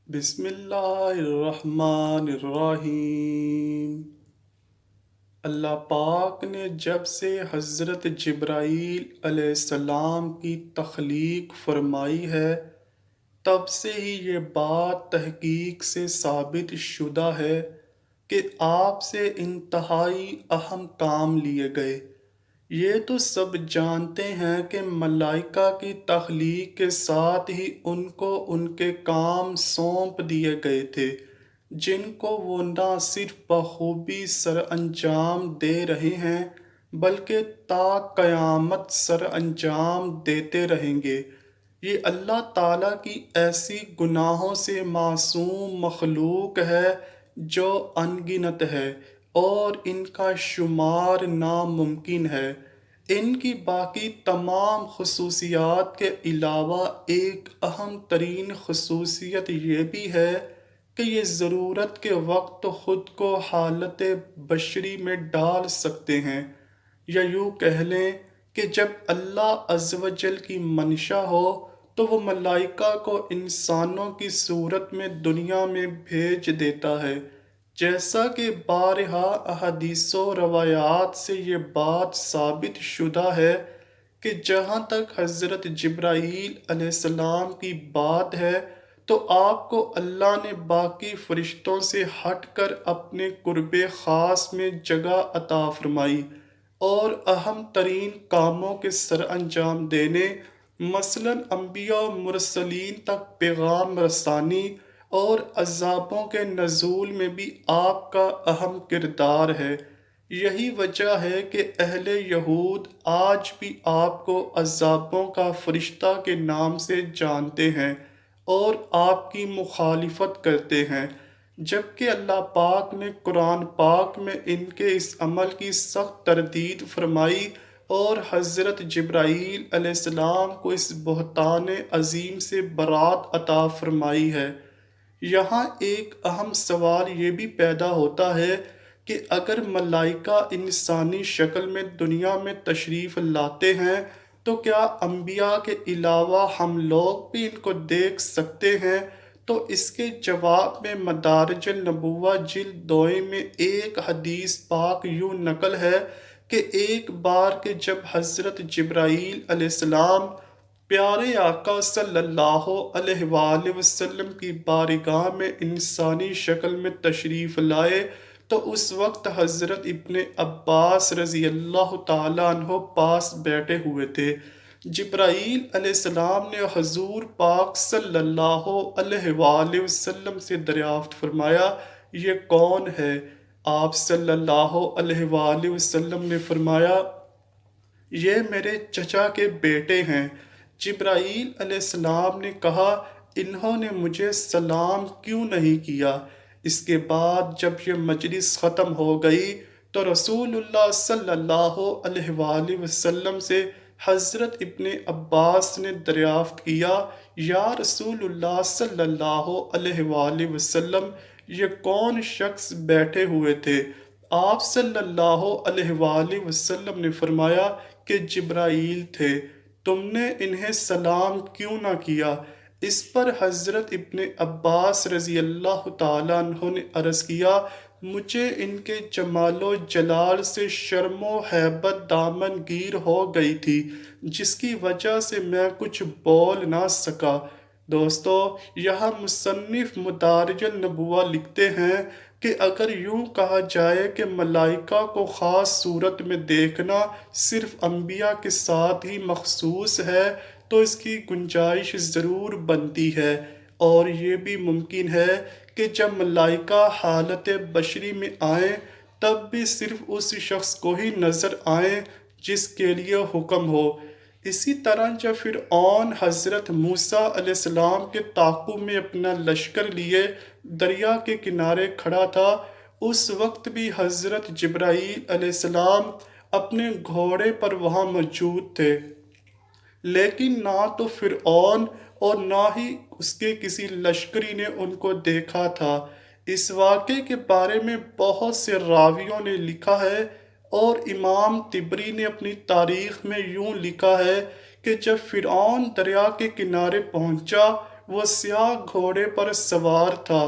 بسم اللہ الرحمن الرحیم۔ اللہ پاک نے جب سے حضرت جبرائیل علیہ السلام کی تخلیق فرمائی ہے، تب سے ہی یہ بات تحقیق سے ثابت شدہ ہے کہ آپ سے انتہائی اہم کام لیے گئے۔ یہ تو سب جانتے ہیں کہ ملائکہ کی تخلیق کے ساتھ ہی ان کو ان کے کام سونپ دیے گئے تھے، جن کو وہ نہ صرف بخوبی سر انجام دے رہے ہیں بلکہ تا قیامت سر انجام دیتے رہیں گے۔ یہ اللہ تعالیٰ کی ایسی گناہوں سے معصوم مخلوق ہے جو ان گنت ہے اور ان کا شمار ناممکن ہے۔ ان کی باقی تمام خصوصیات کے علاوہ ایک اہم ترین خصوصیت یہ بھی ہے کہ یہ ضرورت کے وقت خود کو حالت بشری میں ڈال سکتے ہیں، یا یوں کہہ لیں کہ جب اللہ عز و جل کی منشا ہو تو وہ ملائکہ کو انسانوں کی صورت میں دنیا میں بھیج دیتا ہے، جیسا کہ بارہا احادیث و روایات سے یہ بات ثابت شدہ ہے کہ جہاں تک حضرت جبرائیل علیہ السلام کی بات ہے تو آپ کو اللہ نے باقی فرشتوں سے ہٹ کر اپنے قرب خاص میں جگہ عطا فرمائی اور اہم ترین کاموں کے سر انجام دینے، مثلاً انبیاء و مرسلین تک پیغام رسانی اور عذابوں کے نزول میں بھی آپ کا اہم کردار ہے۔ یہی وجہ ہے کہ اہل یہود آج بھی آپ کو عذابوں کا فرشتہ کے نام سے جانتے ہیں اور آپ کی مخالفت کرتے ہیں، جبکہ اللہ پاک نے قرآن پاک میں ان کے اس عمل کی سخت تردید فرمائی اور حضرت جبرائیل علیہ السلام کو اس بہتان عظیم سے برات عطا فرمائی ہے۔ یہاں ایک اہم سوال یہ بھی پیدا ہوتا ہے کہ اگر ملائکہ انسانی شکل میں دنیا میں تشریف لاتے ہیں تو کیا انبیاء کے علاوہ ہم لوگ بھی ان کو دیکھ سکتے ہیں؟ تو اس کے جواب میں مدارج النبوہ جلد 2 میں ایک حدیث پاک یوں نقل ہے کہ ایک بار کہ جب حضرت جبرائیل علیہ السلام پیارے آقا صلی اللہ علیہ وآلہ وسلم کی بارگاہ میں انسانی شکل میں تشریف لائے تو اس وقت حضرت ابن عباس رضی اللہ تعالیٰ عنہ پاس بیٹھے ہوئے تھے۔ جبرائیل علیہ السلام نے حضور پاک صلی اللہ علیہ وآلہ وسلم سے دریافت فرمایا، یہ کون ہے؟ آپ صلی اللہ علیہ وآلہ وسلم نے فرمایا، یہ میرے چچا کے بیٹے ہیں۔ جبرائیل علیہ السلام نے کہا، انہوں نے مجھے سلام کیوں نہیں کیا؟ اس کے بعد جب یہ مجلس ختم ہو گئی تو رسول اللہ صلی اللہ علیہ وآلہ وسلم سے حضرت ابن عباس نے دریافت کیا، یا رسول اللہ صلی اللہ علیہ وآلہ وسلم، یہ کون شخص بیٹھے ہوئے تھے؟ آپ صلی اللہ علیہ وآلہ وسلم نے فرمایا کہ جبرائیل تھے، تم نے انہیں سلام کیوں نہ کیا؟ اس پر حضرت ابن عباس رضی اللہ تعالیٰ عنہ نے عرض کیا، مجھے ان کے جمال و جلال سے شرم و ہیبت دامن گیر ہو گئی تھی، جس کی وجہ سے میں کچھ بول نہ سکا۔ دوستو، یہاں مصنف مدارج النبوہ لکھتے ہیں کہ اگر یوں کہا جائے کہ ملائکہ کو خاص صورت میں دیکھنا صرف انبیاء کے ساتھ ہی مخصوص ہے تو اس کی گنجائش ضرور بنتی ہے، اور یہ بھی ممکن ہے کہ جب ملائکہ حالت بشری میں آئیں تب بھی صرف اس شخص کو ہی نظر آئیں جس کے لیے حکم ہو۔ اسی طرح جب فرعون حضرت موسیٰ علیہ السلام کے تعاقب میں اپنا لشکر لیے دریا کے کنارے کھڑا تھا، اس وقت بھی حضرت جبرائیل علیہ السلام اپنے گھوڑے پر وہاں موجود تھے، لیکن نہ تو فرعون اور نہ ہی اس کے کسی لشکری نے ان کو دیکھا تھا۔ اس واقعے کے بارے میں بہت سے راویوں نے لکھا ہے، اور امام طبری نے اپنی تاریخ میں یوں لکھا ہے کہ جب فرعون دریا کے کنارے پہنچا، وہ سیاہ گھوڑے پر سوار تھا۔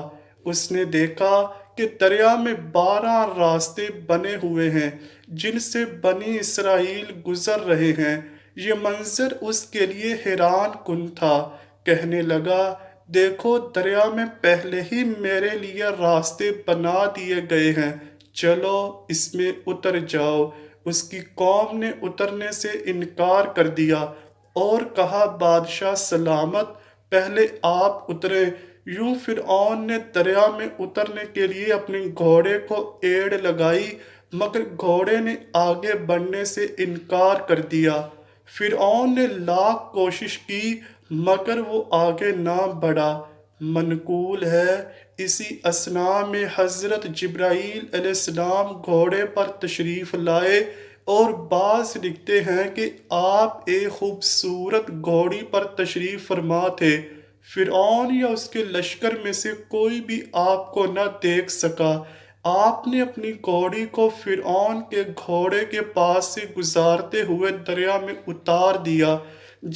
اس نے دیکھا کہ دریا میں 12 راستے بنے ہوئے ہیں جن سے بنی اسرائیل گزر رہے ہیں۔ یہ منظر اس کے لیے حیران کن تھا۔ کہنے لگا، دیکھو دریا میں پہلے ہی میرے لیے راستے بنا دیے گئے ہیں، چلو اس میں اتر جاؤ۔ اس کی قوم نے اترنے سے انکار کر دیا اور کہا، بادشاہ سلامت، پہلے آپ اتریں۔ یوں فرعون نے دریا میں اترنے کے لیے اپنے گھوڑے کو ایڑ لگائی، مگر گھوڑے نے آگے بڑھنے سے انکار کر دیا۔ فرعون نے لاکھ کوشش کی مگر وہ آگے نہ بڑھا۔ منقول ہے، اسی اثناء میں حضرت جبرائیل علیہ السلام گھوڑے پر تشریف لائے، اور بعض لکھتے ہیں کہ آپ ایک خوبصورت گھوڑی پر تشریف فرما تھے۔ فرعون یا اس کے لشکر میں سے کوئی بھی آپ کو نہ دیکھ سکا۔ آپ نے اپنی گھوڑی کو فرعون کے گھوڑے کے پاس سے گزارتے ہوئے دریا میں اتار دیا۔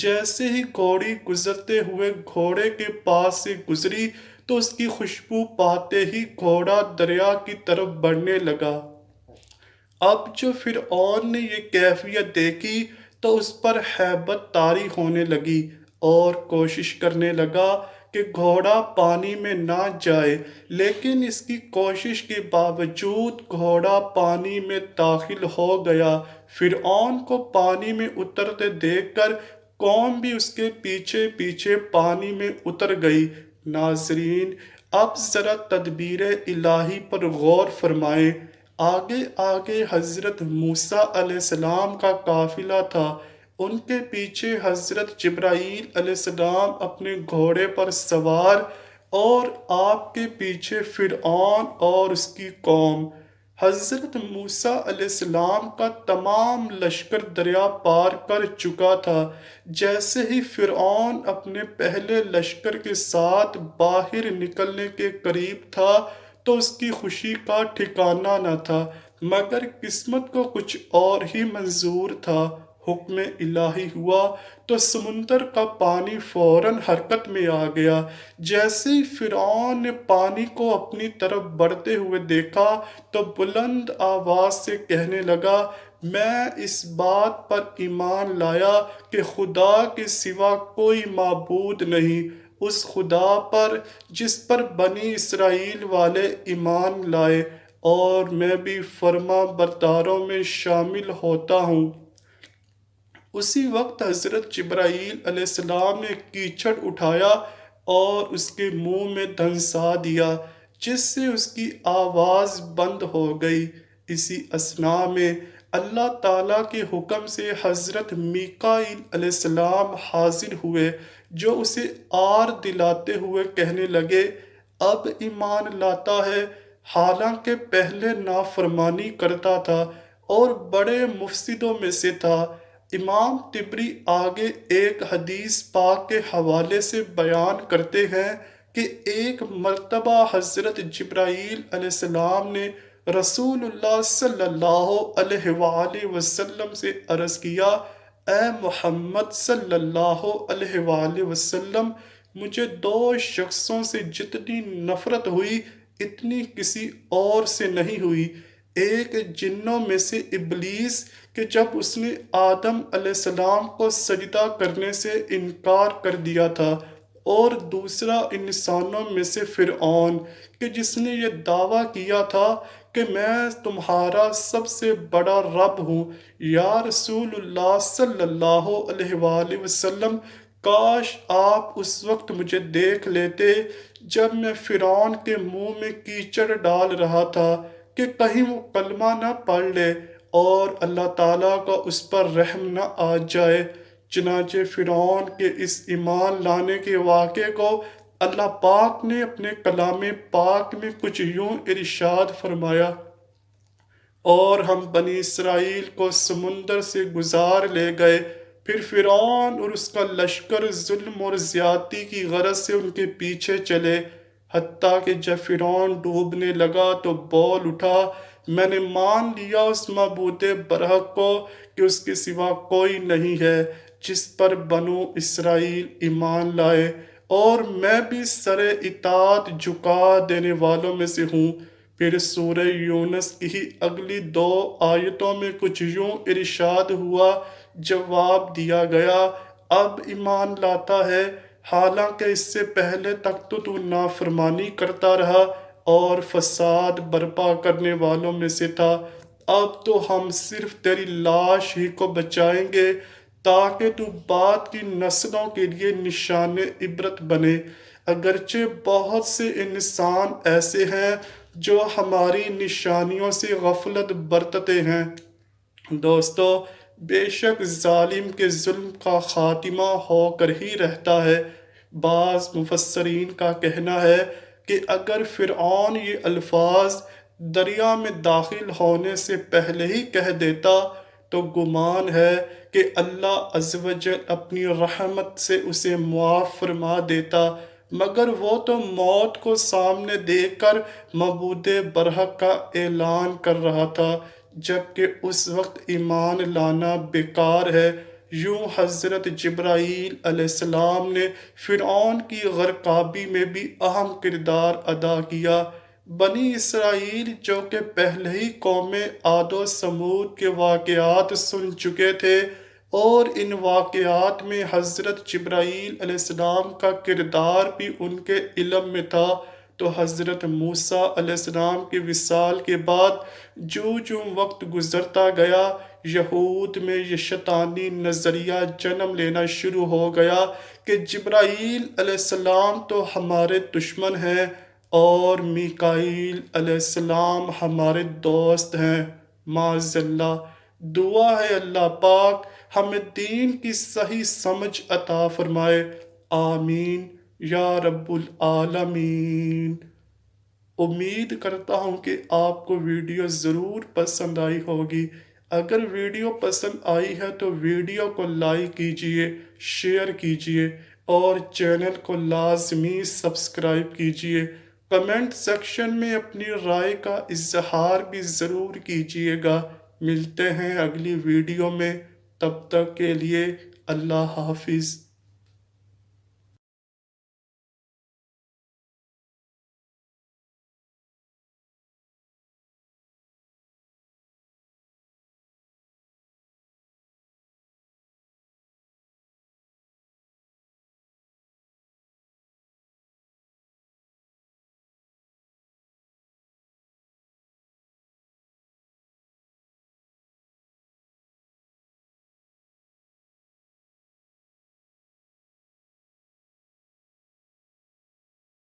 جیسے ہی گھوڑی گزرتے ہوئے گھوڑے کے پاس سے گزری تو اس کی خوشبو پاتے ہی گھوڑا دریا کی طرف بڑھنے لگا۔ اب جو فرعون نے یہ کیفیت دیکھی تو اس پر ہیبت طاری ہونے لگی اور کوشش کرنے لگا کہ گھوڑا پانی میں نہ جائے، لیکن اس کی کوشش کے باوجود گھوڑا پانی میں داخل ہو گیا۔ فرعون کو پانی میں اترتے دیکھ کر قوم بھی اس کے پیچھے پیچھے پانی میں اتر گئی۔ ناظرین، اب ذرا تدبیر الہی پر غور فرمائیں۔ آگے آگے حضرت موسیٰ علیہ السلام کا قافلہ تھا، ان کے پیچھے حضرت جبرائیل علیہ السلام اپنے گھوڑے پر سوار، اور آپ کے پیچھے فرعون اور اس کی قوم۔ حضرت موسیٰ علیہ السلام کا تمام لشکر دریا پار کر چکا تھا۔ جیسے ہی فرعون اپنے پہلے لشکر کے ساتھ باہر نکلنے کے قریب تھا تو اس کی خوشی کا ٹھکانہ نہ تھا، مگر قسمت کو کچھ اور ہی منظور تھا۔ حکم الہی ہوا تو سمندر کا پانی فوراً حرکت میں آ گیا۔ جیسے ہی فرعون نے پانی کو اپنی طرف بڑھتے ہوئے دیکھا تو بلند آواز سے کہنے لگا، میں اس بات پر ایمان لایا کہ خدا کے سوا کوئی معبود نہیں، اس خدا پر جس پر بنی اسرائیل والے ایمان لائے، اور میں بھی فرما برداروں میں شامل ہوتا ہوں۔ اسی وقت حضرت جبرائیل علیہ السلام نے کیچڑ اٹھایا اور اس کے منہ میں دھنسا دیا، جس سے اس کی آواز بند ہو گئی۔ اسی اثناء میں اللہ تعالیٰ کے حکم سے حضرت میکائیل علیہ السلام حاضر ہوئے، جو اسے آر دلاتے ہوئے کہنے لگے، اب ایمان لاتا ہے، حالانکہ پہلے نافرمانی کرتا تھا اور بڑے مفسدوں میں سے تھا۔ امام طبری آگے ایک حدیث پاک کے حوالے سے بیان کرتے ہیں کہ ایک مرتبہ حضرت جبرائیل علیہ السلام نے رسول اللہ صلی اللہ علیہ وآلہ وسلم سے عرض کیا، اے محمد صلی اللہ علیہ وآلہ وسلم، مجھے 2 شخصوں سے جتنی نفرت ہوئی اتنی کسی اور سے نہیں ہوئی۔ ایک جنوں میں سے ابلیس کہ جب اس نے آدم علیہ السلام کو سجدہ کرنے سے انکار کر دیا تھا، اور دوسرا انسانوں میں سے فرعون کہ جس نے یہ دعویٰ کیا تھا کہ میں تمہارا سب سے بڑا رب ہوں۔ یا رسول اللہ صلی اللہ علیہ وآلہ وسلم، کاش آپ اس وقت مجھے دیکھ لیتے جب میں فرعون کے منہ میں کیچڑ ڈال رہا تھا کہ کہیں وہ کلمہ نہ پڑھ لے اور اللہ تعالیٰ کا اس پر رحم نہ آ جائے۔ چنانچہ فرعون کے اس ایمان لانے کے واقعے کو اللہ پاک نے اپنے کلام پاک میں کچھ یوں ارشاد فرمایا، اور ہم بنی اسرائیل کو سمندر سے گزار لے گئے، پھر فرعون اور اس کا لشکر ظلم اور زیادتی کی غرض سے ان کے پیچھے چلے، حتیٰ کہ جب فرعون ڈوبنے لگا تو بول اٹھا، میں نے مان لیا اس معبود برحق کو کہ اس کے سوا کوئی نہیں ہے، جس پر بنو اسرائیل ایمان لائے، اور میں بھی سر اطاعت جھکا دینے والوں میں سے ہوں۔ پھر سورہ یونس کی ہی اگلی 2 آیتوں میں کچھ یوں ارشاد ہوا، جواب دیا گیا، اب ایمان لاتا ہے، حالانکہ اس سے پہلے تک تو نافرمانی کرتا رہا اور فساد برپا کرنے والوں میں سے تھا۔ اب تو ہم صرف تیری لاش ہی کو بچائیں گے تاکہ تو بعد کی نسلوں کے لیے نشان عبرت بنے۔ اگرچہ بہت سے انسان ایسے ہیں جو ہماری نشانیوں سے غفلت برتتے ہیں۔ دوستو، بے شک ظالم کے ظلم کا خاتمہ ہو کر ہی رہتا ہے۔ بعض مفسرین کا کہنا ہے کہ اگر فرعون یہ الفاظ دریا میں داخل ہونے سے پہلے ہی کہہ دیتا تو گمان ہے کہ اللہ عز و جل اپنی رحمت سے اسے معاف فرما دیتا، مگر وہ تو موت کو سامنے دیکھ کر معبود برحق کا اعلان کر رہا تھا، جبکہ اس وقت ایمان لانا بیکار ہے۔ یوں حضرت جبرائیل علیہ السلام نے فرعون کی غرقابی میں بھی اہم کردار ادا کیا۔ بنی اسرائیل جو کہ پہلے ہی قوم عاد و ثمود کے واقعات سن چکے تھے اور ان واقعات میں حضرت جبرائیل علیہ السلام کا کردار بھی ان کے علم میں تھا، تو حضرت موسیٰ علیہ السلام کے وصال کے بعد جو وقت گزرتا گیا، یہود میں یہ شیطانی نظریہ جنم لینا شروع ہو گیا کہ جبرائیل علیہ السلام تو ہمارے دشمن ہیں اور میکائیل علیہ السلام ہمارے دوست ہیں۔ معاذ اللہ۔ دعا ہے اللہ پاک ہمیں دین کی صحیح سمجھ عطا فرمائے، آمین یا رب العالمین۔ امید کرتا ہوں کہ آپ کو ویڈیو ضرور پسند آئی ہوگی۔ اگر ویڈیو پسند آئی ہے تو ویڈیو کو لائک کیجئے، شیئر کیجئے اور چینل کو لازمی سبسکرائب کیجئے۔ کمنٹ سیکشن میں اپنی رائے کا اظہار بھی ضرور کیجئے گا۔ ملتے ہیں اگلی ویڈیو میں، تب تک کے لیے اللہ حافظ۔